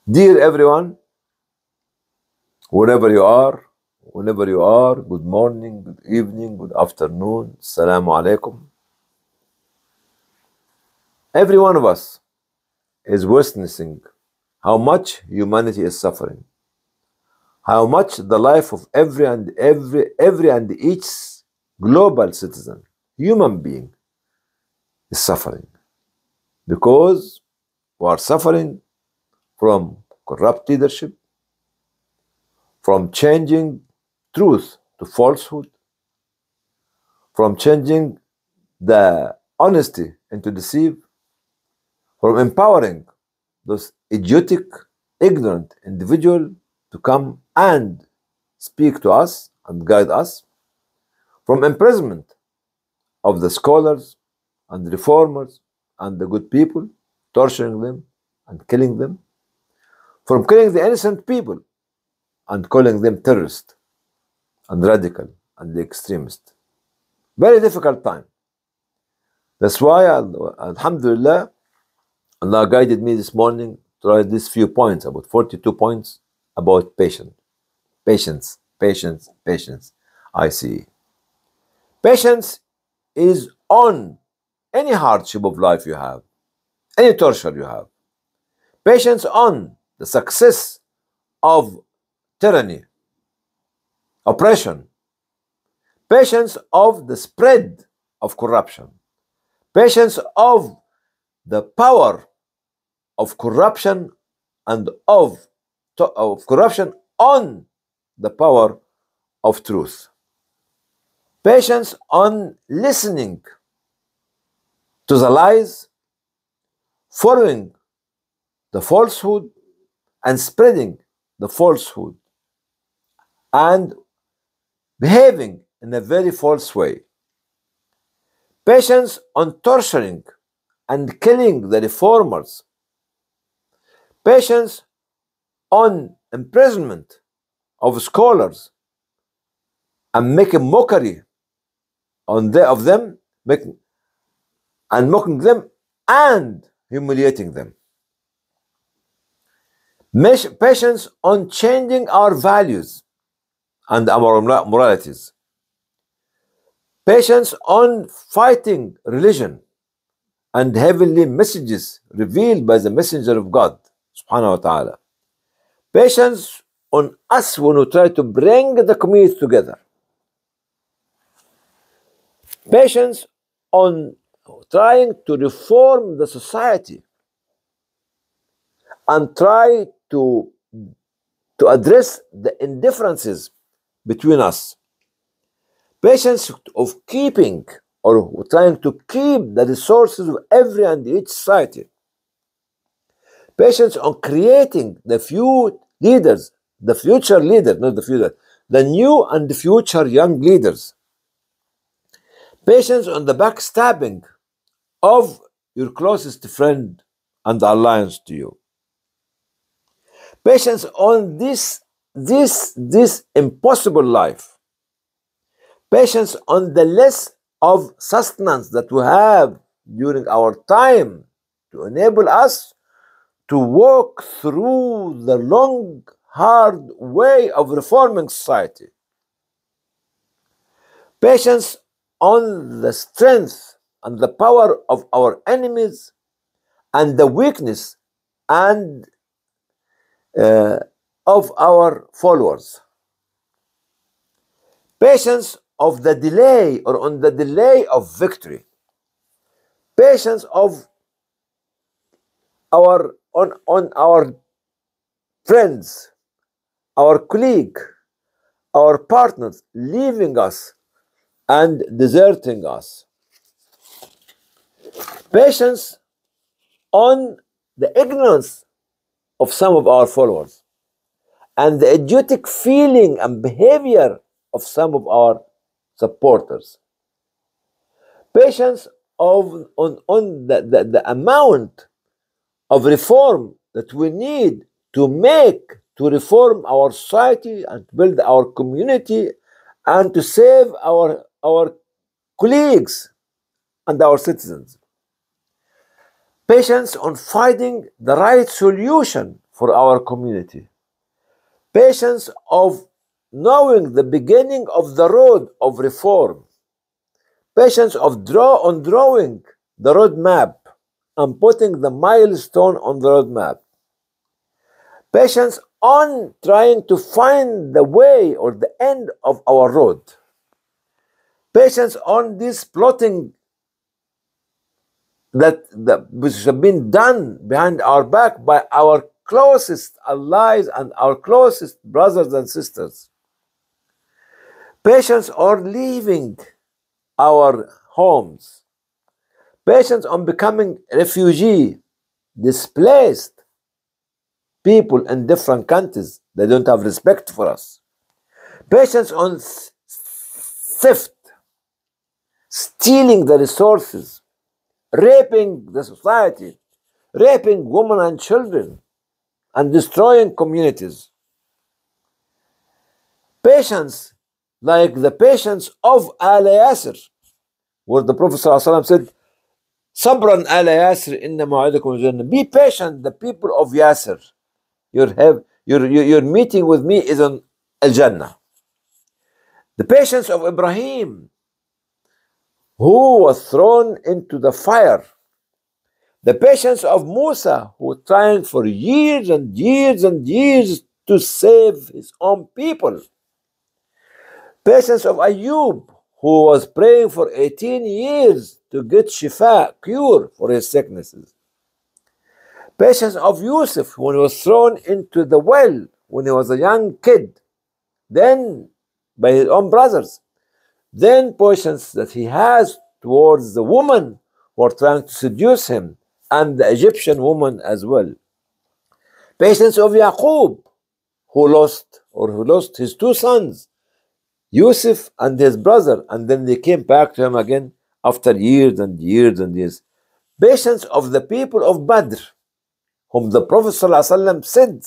Dear everyone, wherever you are, whenever you are, good morning, good evening, good afternoon, Assalamu alaikum. Every one of us is witnessing how much humanity is suffering, how much the life of every and each global citizen, human being, is suffering because we are suffering from corrupt leadership, from changing truth to falsehood, from changing the honesty into deceive, from empowering those idiotic, ignorant individual to come and speak to us and guide us, from imprisonment of the scholars and reformers and the good people, torturing them and killing them, from killing the innocent people and calling them terrorist and radical and the extremist. Very difficult time. That's why, Alhamdulillah, Allah guided me this morning to write these few points, about 42 points about patience. Patience, patience, patience. I see. Patience is on any hardship of life you have, any torture you have. Patience on the success of tyranny, oppression. Patience of the spread of corruption. Patience of the power of corruption and of corruption on the power of truth. Patience on listening to the lies, following the falsehood, and spreading the falsehood, and behaving in a very false way. Patience on torturing and killing the reformers. Patience on imprisonment of scholars and making mockery of them, mocking them and humiliating them. Patience on changing our values and our moralities. Patience on fighting religion and heavenly messages revealed by the messenger of God, subhanahu wa ta'ala. Patience on us when we try to bring the community together. Patience on trying to reform the society and try to address the indifferences between us. Patience of keeping or trying to keep the resources of every and each society. Patience on creating the few leaders, the future leaders, not the future, the new and the future young leaders. Patience on the backstabbing of your closest friend and alliance to you. Patience on this impossible life. Patience on the less of sustenance that we have during our time to enable us to walk through the long, hard way of reforming society. Patience on the strength and the power of our enemies and the weakness and of our followers. Patience of the delay or on the delay of victory. Patience of on our friends, our colleague, our partners leaving us and deserting us. Patience on the ignorance of some of our followers and the idiotic feeling and behavior of some of our supporters. Patience on the amount of reform that we need to make to reform our society and build our community and to save our colleagues and our citizens. Patience on finding the right solution for our community. Patience of knowing the beginning of the road of reform. Patience of drawing the road map and putting the milestone on the road map. Patience on trying to find the way or the end of our road. Patience on this plotting which have been done behind our back by our closest allies and our closest brothers and sisters. Patience on leaving our homes. Patience on becoming refugee, displaced people in different countries. They don't have respect for us. Patience on theft, stealing the resources, raping the society, raping women and children, and destroying communities. Patience like the patience of Al Yasir, where the Prophet ﷺ said, Sabran ala Yasir inna maw'idakum jannah. Be patient, the people of Yasir. Your meeting with me is on Al Jannah. The patience of Ibrahim, who was thrown into the fire. The patience of Musa, who was trying for years and years and years to save his own people. Patience of Ayub, who was praying for 18 years to get shifa, cure for his sicknesses. Patience of Yusuf, when he was thrown into the well when he was a young kid, then by his own brothers. Then patience that he has towards the woman who are trying to seduce him, and the Egyptian woman as well. Patience of Yaqub, who lost his two sons, Yusuf and his brother, and then they came back to him again after years and years and years. Patience of the people of Badr, whom the Prophet ﷺ said,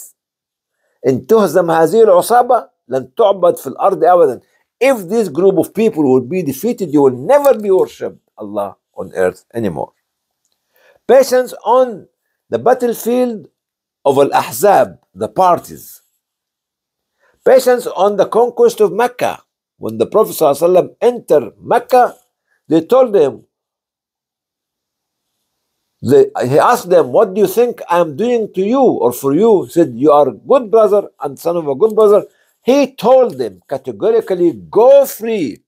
إن تهزم هذه العصابة لن تعبد في الأرض أبدا. If this group of people will be defeated, you will never be worshipped Allah on earth anymore. Patience on the battlefield of Al-Ahzab, the parties. Patience on the conquest of Mecca. When the Prophet ﷺ entered Mecca, they told him, he asked them, what do you think I am doing to you or for you? He said, you are a good brother and son of a good brother. He told them categorically, go free.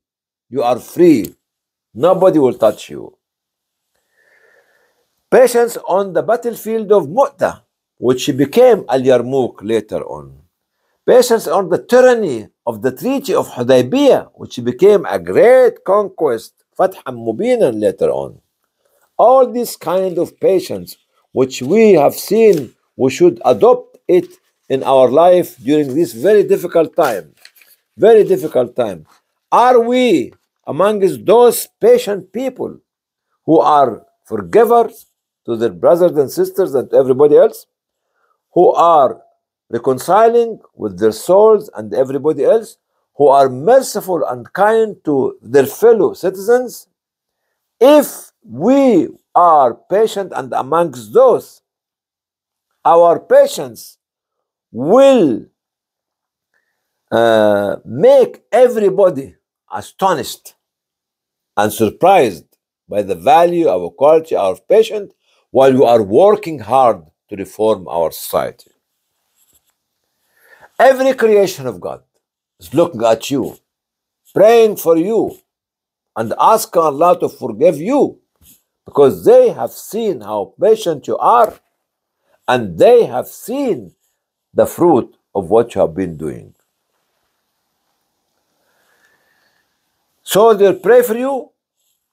You are free. Nobody will touch you. Patience on the battlefield of Mu'tah, which became Al-Yarmouk later on. Patience on the tyranny of the Treaty of Hudaybiyah, which became a great conquest, Fathan Mubinan later on. All this kind of patience, which we have seen, we should adopt it in our life during this very difficult time. Very difficult time. Are we amongst those patient people who are forgivers to their brothers and sisters and everybody else, who are reconciling with their souls and everybody else, who are merciful and kind to their fellow citizens? If we are patient and amongst those, our patience will make everybody astonished and surprised by the value, our quality, our patience, while we are working hard to reform our society. Every creation of God is looking at you, praying for you, and asking Allah to forgive you, because they have seen how patient you are, and they have seen the fruit of what you have been doing. So they pray for you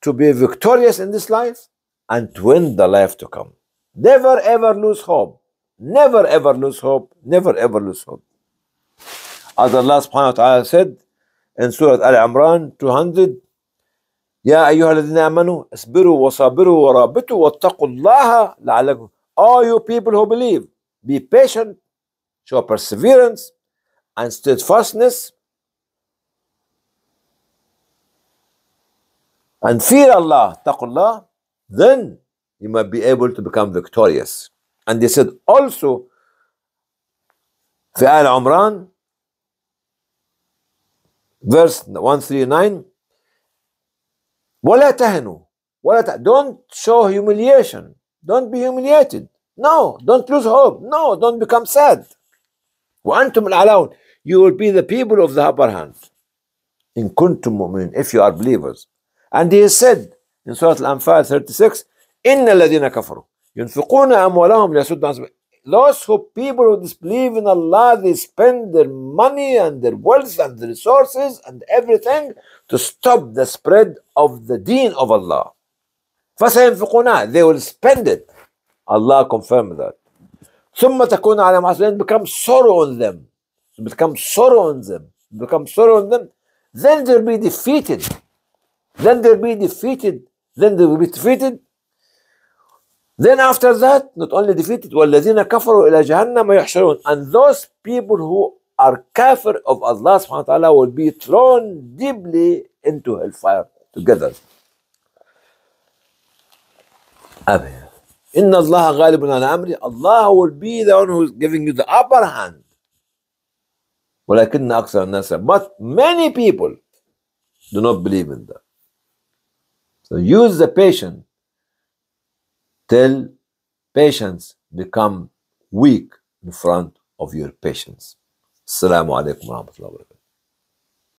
to be victorious in this life and to win the life to come. Never ever lose hope. Never ever lose hope. Never ever lose hope. As Allah subhanahu wa ta'ala said in Surah Al-Imran 200, يا أيها الذين آمنوا اصبروا وصابروا ورابطوا واتقوا الله لعلكم. All you people who believe, be patient, show perseverance and steadfastness, and fear Allah, taqullah, then you might be able to become victorious. And they said also, في آل عمران verse 139 ولا تهنوا don't show humiliation, don't be humiliated, no, don't lose hope, no, don't become sad. وأنتم الأعلون, you will be the people of the upper hand. إن كنتم مؤمنين, if you are believers. And he said in Surah Al-Anfal 36 إن الذين كفروا ينفقون أموالهم ليصدوا عن سبيل. Those people who disbelieve in Allah, they spend their money and their wealth and their resources and everything to stop the spread of the deen of Allah. فسينفقونها, they will spend it. Allah confirmed that. ثم تكون على معصية, become sorrow on them, become sorrow on them, become sorrow on them. Then they'll be defeated. Then they'll be defeated. Then they will be defeated. Then after that, not only defeated, وَالَّذِينَ كَفَرُوا إِلَى جَهَنَّمَ يُحْشَرُونَ. And those people who are kafir of Allah subhanahu wa ta'ala will be thrown deeply into hellfire together. إِنَّ اللَّهَ غَالِبٌ عَلَى أَمْرِهِ. Allah will be the one who is giving you the upper hand. وَلَكِنَّ أَكْثَرَ النَّاسِ. But many people do not believe in that. So use the patience till patience become weak in front of your patience. Assalamu alaikum wa rahmatullahi wa barakatuh.